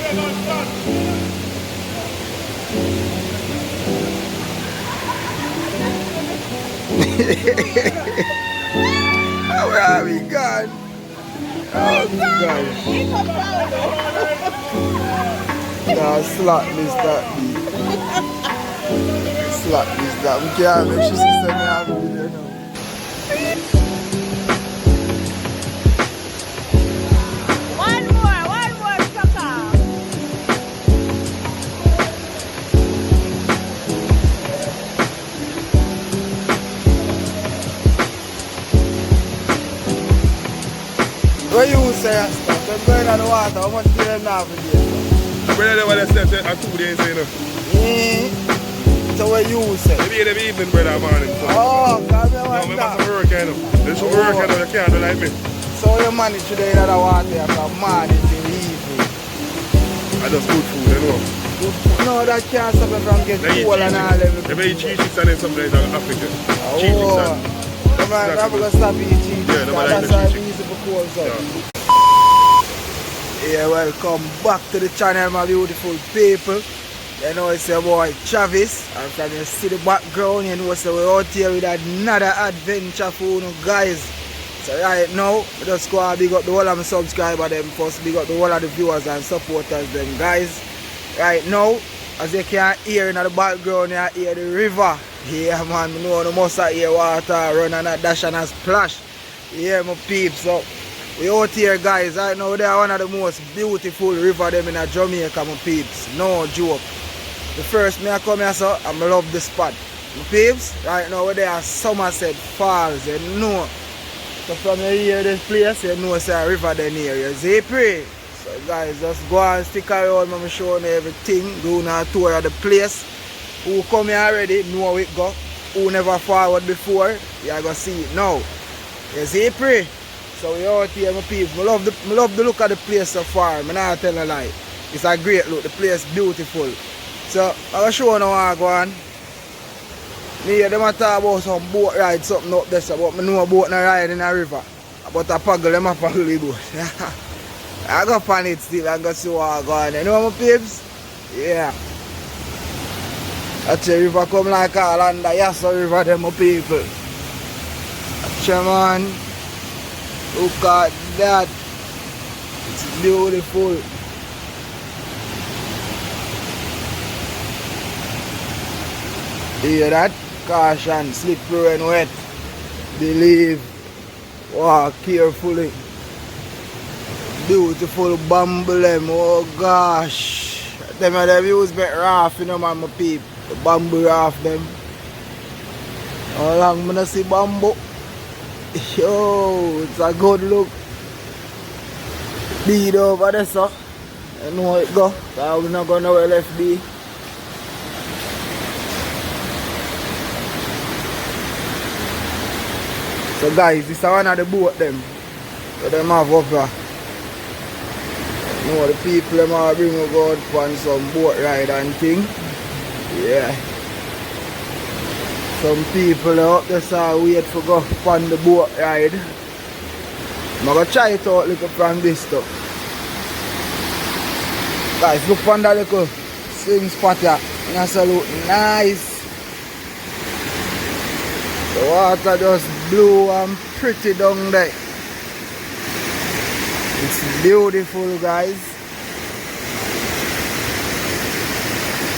Where are we gone? Oh gosh. Nah, slap this that beat. Slap this that. We can't make sure she send me a video now. One more, sucker. What you say, stuff? Them going on the water, how much do them now for this? Brother, they want to step at 2 days, you know. So what you say? Maybe in the evening, brother, morning. So. Oh, God, me No, want we that. must work, you know. There's some work, you know, you can't do like me. So you manage today in the water from morning to evening. I just good food, you know. No, that can't stop me from getting cold and all everything. They may eat cheese sticks and then some days in Africa. Cheese sticks and... No man, I'm going to stop eating cheese. Yeah, no man like That's how the I'm cheese easy for cold, so. Yeah. Yeah, welcome back to the channel, my beautiful people. You know it's your boy Travis, and from you see the background, you know so we're out here with another adventure for you guys. So right now, we just go and big up the whole of my subscribers them first, big up the whole of the viewers and supporters them guys. Right now, as you can hear in the background, you hear the river. Yeah man, you know the most of here water run and a dash and a splash. Yeah my peeps, so we out here guys. Right now they are one of the most beautiful river them in Jamaica my peeps. No joke. The first me I come here so I love the spot. My peeps, right now we're there at Somerset Falls, you know. So from here this place you know it's a river then here, you see pray. So guys just go and stick around, I'm showing you everything, doing a tour of the place. Who come here already know how it go. Who never forward before, you're gonna see it now. You see pray. So we out here my people. I love the look of the place so far, I'm not telling a lie. It's a great look, the place beautiful. So I'm gonna show you how I go on. Me hear them talk about some boat ride, something up there, so, but I know a boat not ride in a river. But a paddle, them a paddle the boat. I go find it still and go see what I go on. You know my peeps? Yeah. That's a river come like all under Yasso River, them my people. That's a man. Look at that. It's beautiful. Hear that? Caution, slippery and wet. Believe. Walk carefully. Beautiful bamboo them. Oh gosh. Them are the views better off, you know man, my people. The bamboo off them. How long I see bamboo? Yo, it's a good look. Bead over there, so. I know how it go. So we're not going nowhere left be. So guys, this is one of the boat them. So them have up here. You know the people them are bring us out on some boat ride and thing. Yeah. Some people are up there so wait for go on the boat ride. I'm gonna try it out little from this stuff. Guys, look on that little swing spot here. That's a look nice. The water just blue and pretty down there. It's beautiful guys.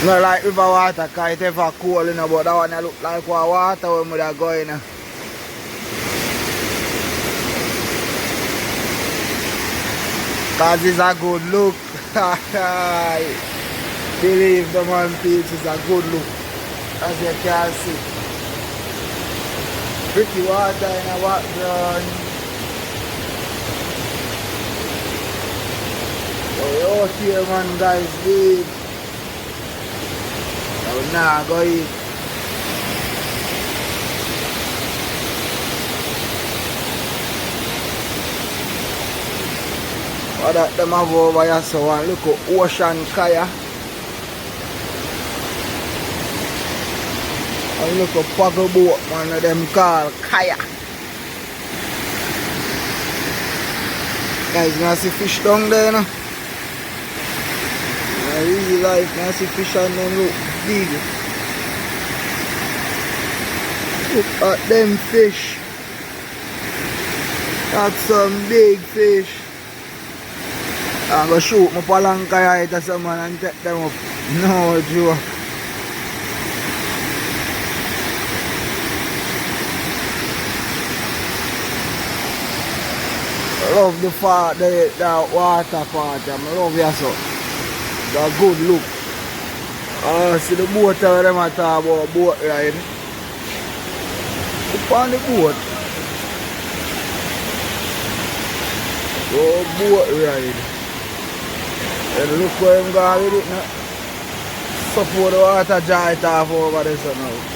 Not like river water because it's ever cold, you know, but that one look like what water when we are going. Because it's a good look. Believe the man feels it's a good look. As you can see. Pretty water in the background. So we're out here man guys, babe. So now go eat. What that them have over here so one look at ocean kayak. And look at paddle boat, one of them called kayak. Guys, you see fish down there, you know? sea life, I see fish and them look big. Look at them fish. That's some big fish. I'm gonna shoot my palanca at someone and take them up. No joke. I love the water part. I love it so. The good look. See the boat over them at talk about boat ride. Up on the boat. Go boat ride. And look where I'm going with it now. Support the water jar it off over there so now.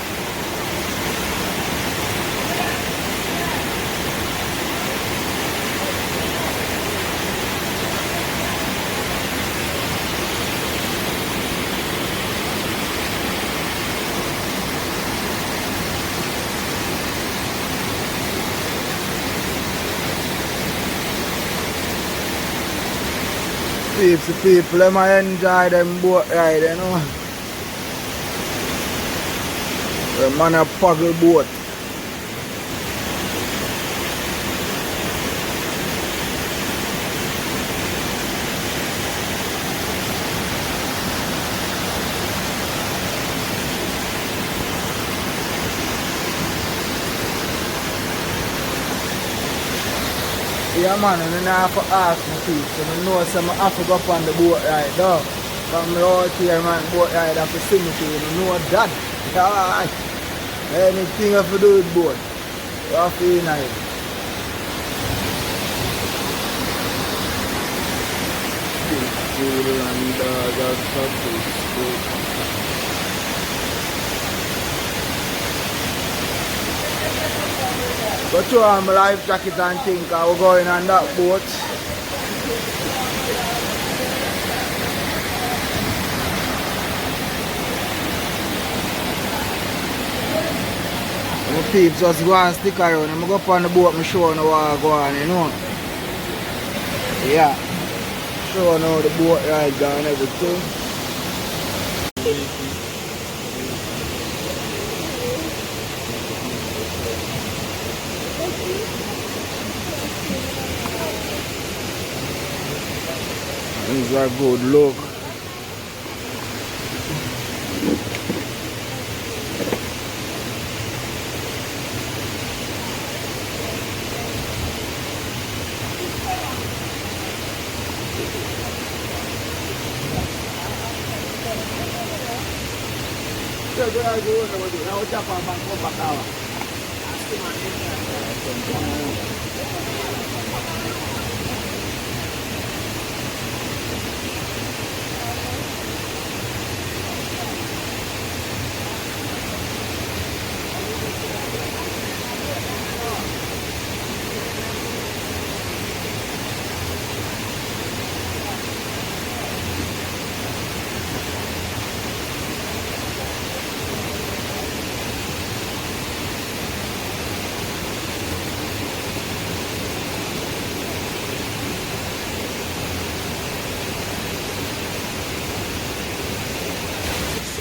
People them enjoy them boat ride, you know. The man a paddle boat. Yeah man, and then I have to ask my people, so I know some I have to go up on the boat ride though. From the out here man, boat ride have to sing it to you, know that. Alright. Anything I have to do with boat. You have to be nice. Go throw on my life jacket and think I was going on that boat. My peeps just go and stick around. I'm go up on the boat and show you what I go on, you know. Yeah. Show you how the boat ride and everything. It's a good look.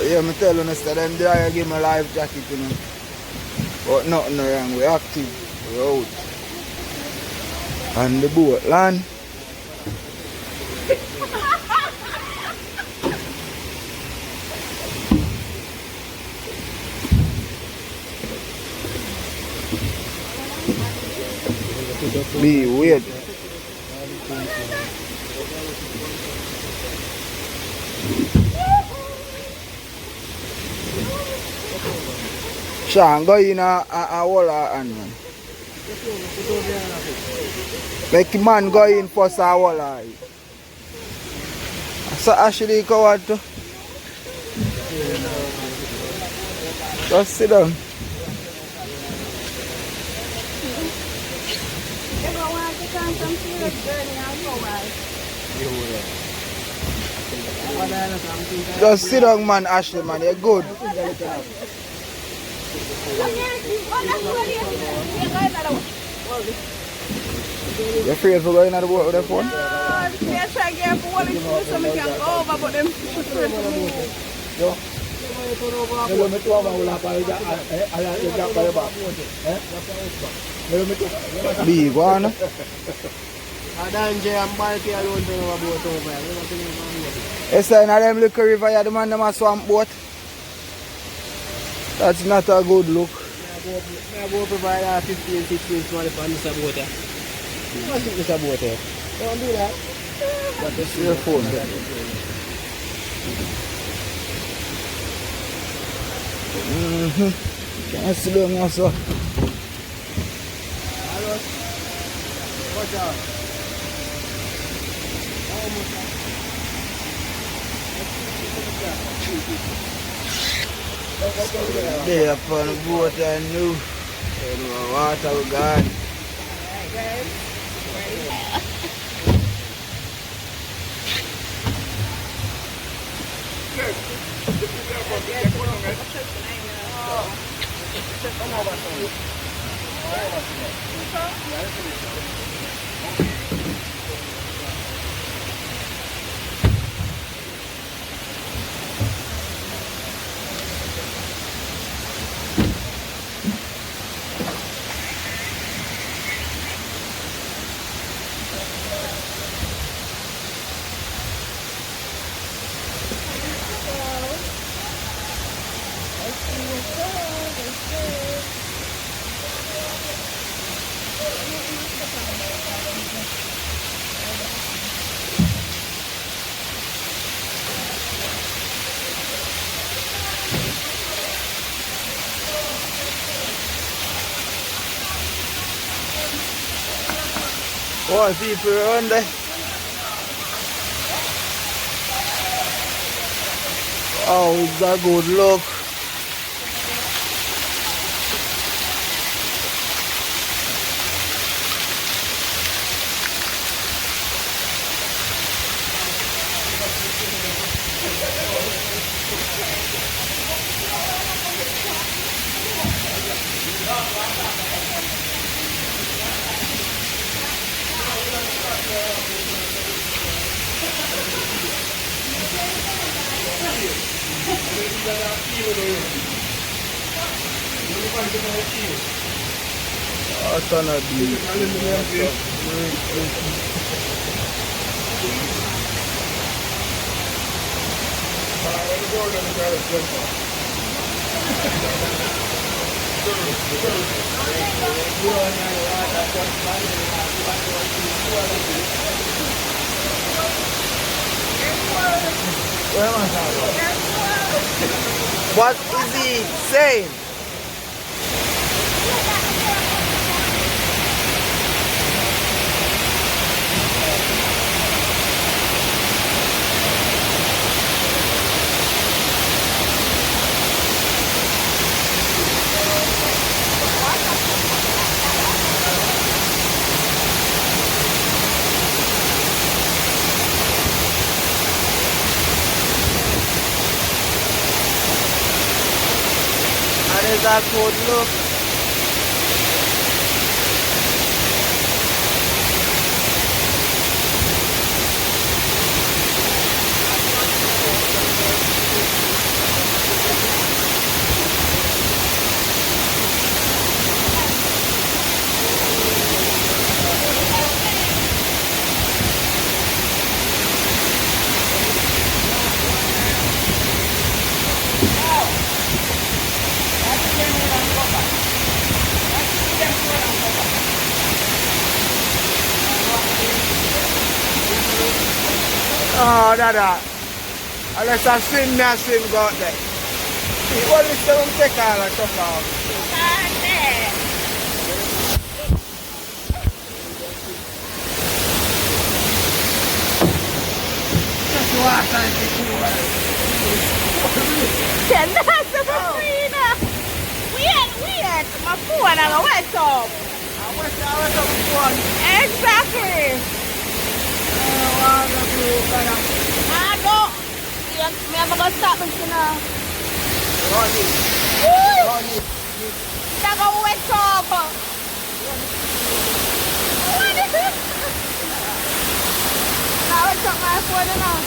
Yeah, I'm telling you, them there I give me a life jacket, you know. But nothing wrong, we're active, we're out. On the boat land. Be weird. Sean, go in a water and man. Make the man go in first a water. So Ashley go out too. Just sit down. Just sit down man, Ashley man, you're good. You afraid for going on the boat with the phone? No, yes, I get for one food so we can go over, but them afraid to move. Big one. You say in them little river here, the man them a swamp boat. That's not a good look. I go provide 15, 16, 20 pounds this boat here. What's this boat here? Don't do that. But it's your phone. Can't see them also. Watch out. They up on the boat and new. Water we gone. Alright, guys. Oh, people around there. Oh, it's a good look. Oh, ton of What is he saying? Is that good look? Oh, Dada. Unless I swim, me I swim go out there. You only say them take all that stuff off. Just water and take water. That's the free now. Weird. My phone and a wet up. I wet up the phone. Exactly. I don't. Me I'm gonna stop this now. I'm gonna wet up. Now I took my phone now.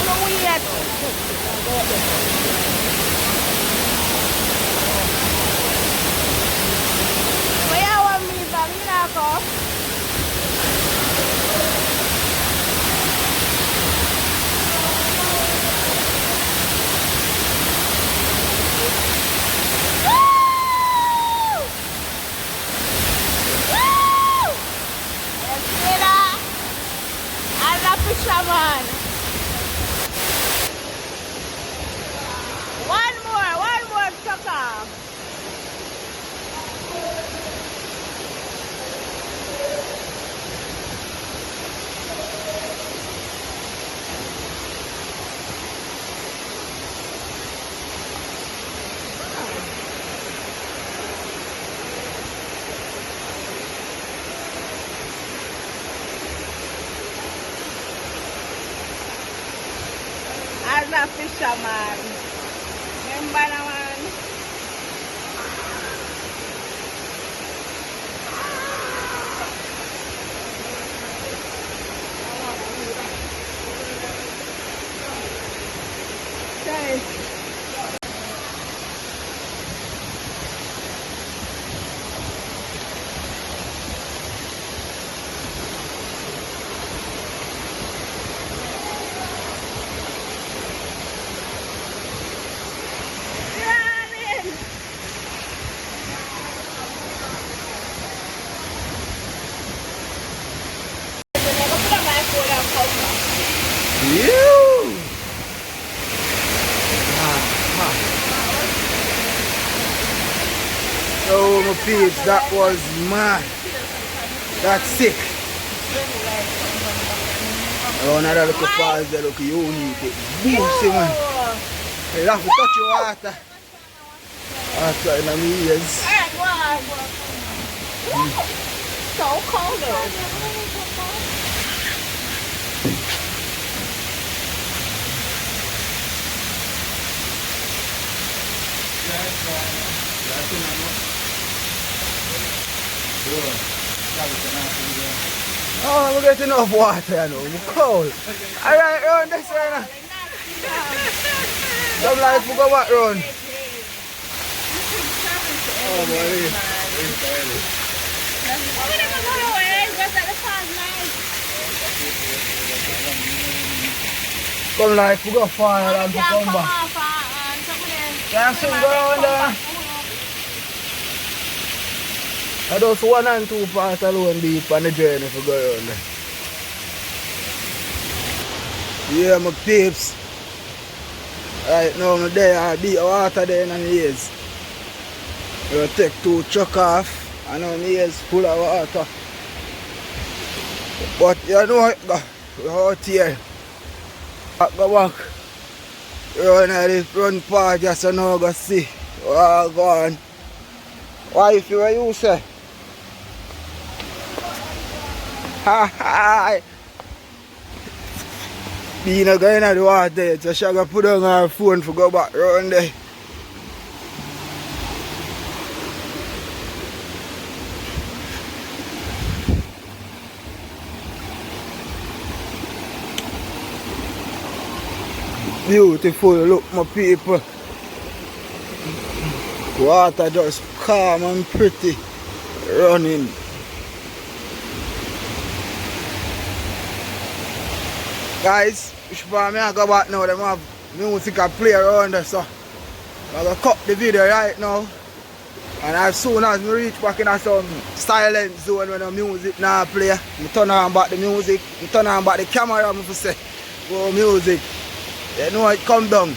Ano weird? Mayawan mo yung bangin ako. Fisherman. One more sucker. As a fisherman. Remember naman. Okay. Oh my peeps, that was mad. That's sick. Oh, another little falls there, look, you need it. Boosty, man. You have to touch your water. Water in the ears. So cold though. Oh, we get enough water, you know. We're cold. Alright, run this way now. Some like we go back run. Oh, boy. Come like we go far and we come back. Can't soon go around there. I just 1 and 2 parts alone deep on the journey for go around there. Yeah, my peeps. Right now I'm there, I beat the water there in the ears. We'll take 2 chuck off and now my ears full of water. But you know, we're out here. Go back. Run at the front part just so now go see. Oh, go on. Why if you were you say? Ha ha! Being a guy in the water, so she gonna put on her phone for go back round there. Beautiful, look my people. Water just calm and pretty running. Guys, before I go back now, them have music I play around there, so I'm gonna cut the video right now. And as soon as we reach back in some silent zone when the music now play, I turn on back the music, I turn on back the camera, I'm gonna say, go music. You know it come down.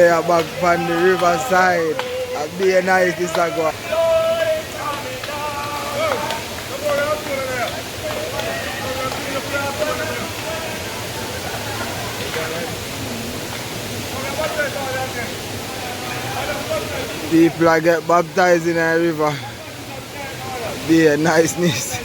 there back on the riverside. And be nice this a go. People are get baptized in a river. Be a niceness.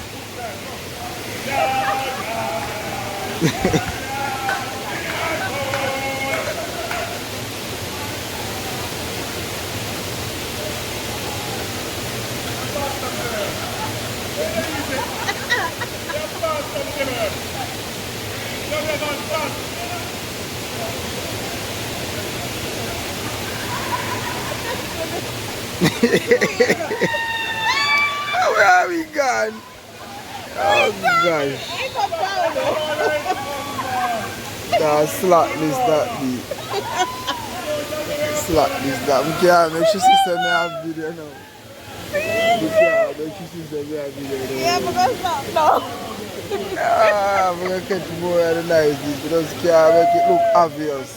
Where are we gone? Oh gosh. Nah, slap this that beat. Slap this that. We can't make sure she send me a video now. We can't make sure she send me a video now. Yeah, because no. I'm gonna catch more of the nice this. We just can't make it look obvious.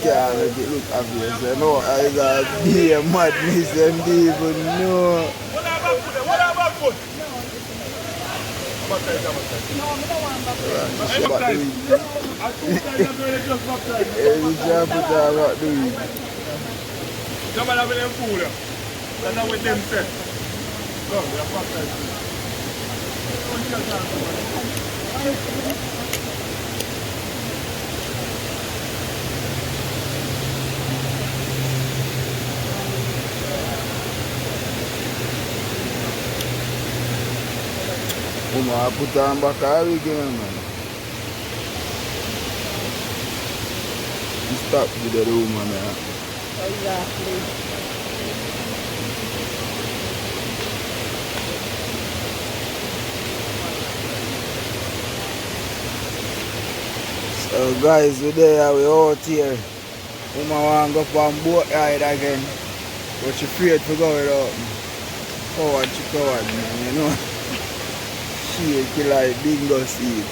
Can't make it look obvious. You know, I got be a madness and even know. I put on back all again, man. Stop with the room, man. Exactly. So guys, we're there, we're out here. Woman want to go on boat ride again. But she afraid to go without me. Coward, she coward, man, you know. She like bingo seed.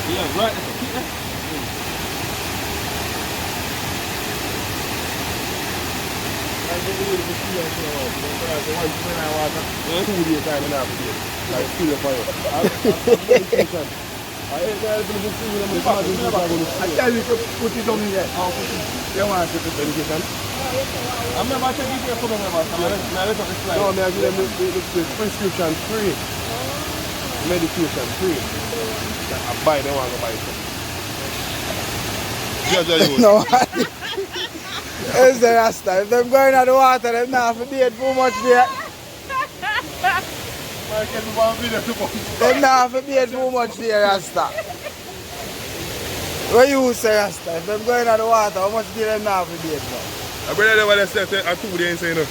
Yeah, right. I tell you to put it on here. You want to put it. I'm never checking if you're coming over. No, I give them the prescription free. Medication free. I buy, they want to buy it. No, it's the Rasta. If they're going out the water, they're not for being too much there. They're not for being too much there, Rasta. What you say, Rasta? If they're going out the water, how much there they're not for being now? I brother, what I said, I 2 days, you know.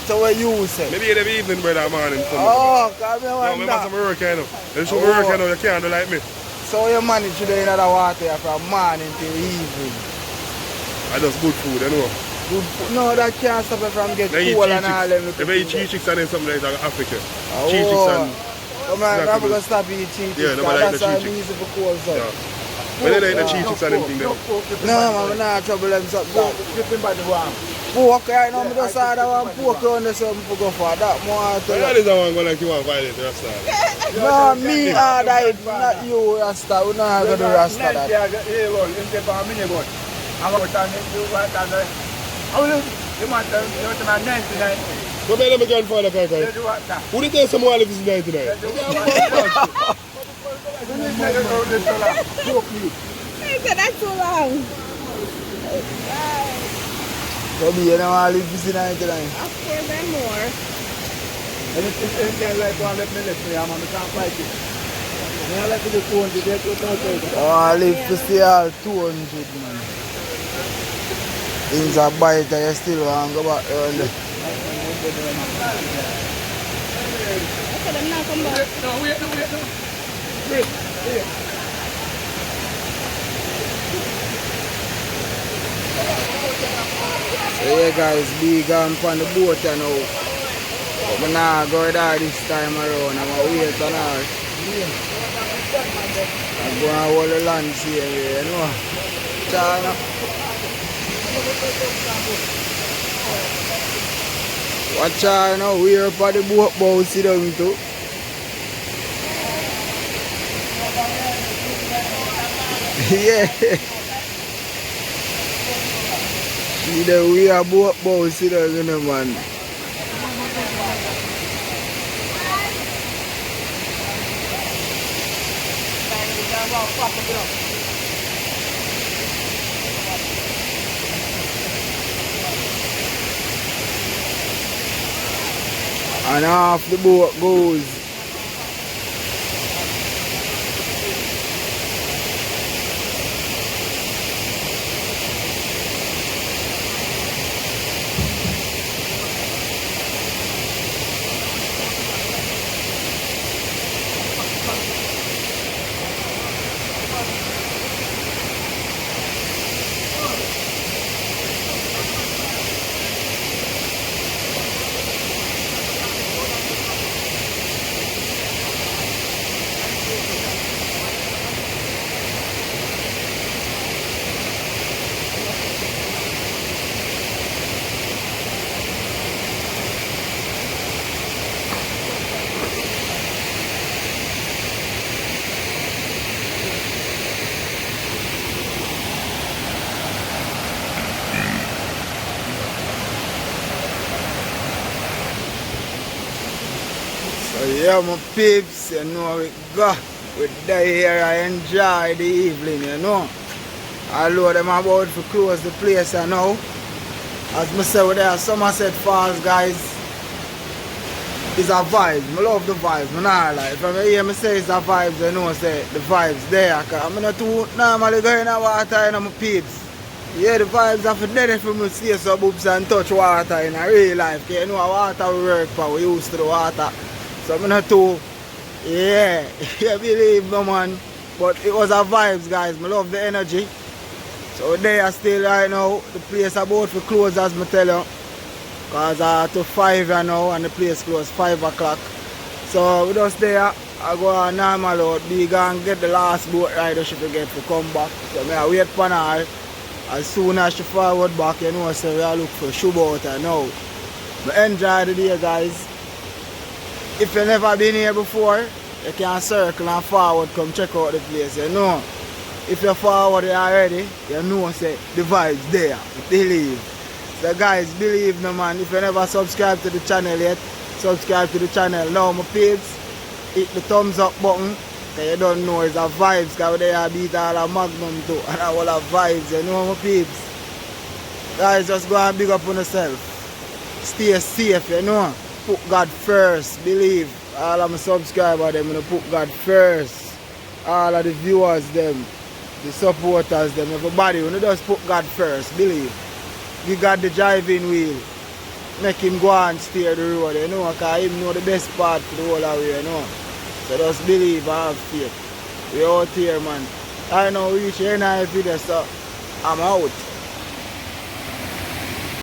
So what you say? Maybe in the evening, brother, morning. Oh, come here, no, man. I'm work, you know. There's some work, you know, you can't do like me. So you manage to do in the water from morning till evening? I just good food, you know. Good food? No, that can't stop you from getting cold and all them. If I eat cheese chicks and then something like that, Africa. Oh. Cheese chicks and... Come on, I'm going to stop eating cheese chicks. Yeah, nobody like the that's cheese why I'm chicks. easy for cold, so. Yeah. But they like the cheese chicks and everything there. No, man, I'm not trouble them something. Skipping by the warm. Pork right now, I just order one pork on the something to go for that more. That is the one going like you want to violate the Rasta. No, me order it, not you, Rasta. We're not going to do Rasta that. Go back to my grandfather, Kai. Who did tell someone live is 99? He said that's too long. So be you know I live this in 99. Of course, and more. And it's like one let me I'm on the can't fight it. I like to do 200, get 200. Oh, I live to see all 200, man. Things are bite and you still want to go back early. I said I'm not coming back. No, wait. Wait. So Yeah guys, big on the boat you know. But I'm not going there this time around. I'm going to wait on her. I'm going to hold the lunch here, you know. China. Watch out now, we're up at the boat boat sit down too. Yeah. See the we are boat boat sit down, you know, man. And off the boat goes. So yeah my peeps, you know we go. We die here and enjoy the evening, you know. Although them about to close the place you know. As I say with there Somerset Falls guys, it's a vibe. I love the vibes, I not lie. If I hear me say it's a vibes, you know say the vibes there. Cause I'm not too normally going in the water in my peeps. Yeah, the vibes are for dead for me to see some boobs and touch water in a real life. Cause you know water we work for, we used to the water. So I'm not too, yeah, you believe no man. But it was a vibes guys, I love the energy. So they are still right now, the place about to close as I tell you. Cause to 5 now and the place closed 5 o'clock. So we just there, I go on normal out, big and get the last boat rider she forget to come back. So I wait for her. As soon as she forward back, you know, so we are look for shoe boat now. But enjoy the day guys. If you've never been here before, you can circle and forward, come check out the place, you know. If you're forward already, you know say the vibes there, believe. So guys, believe me man, if you never subscribe to the channel yet, subscribe to the channel now my peeps. Hit the thumbs up button, because you don't know it's a vibes, because they are beat all a magnum too, and all the vibes, you know my peeps. Guys, just go and big up on yourself. Stay safe, you know. Put God first, believe. All of my subscribers, them, you know, put God first. All of the viewers, them, the supporters, them, everybody, you know, just put God first, believe. Give God the driving wheel. Make him go and steer the road, you know, because he know the best part to the whole way, you know. So just believe and have faith. We out here, man. I know we reach the end of the video, so I'm out.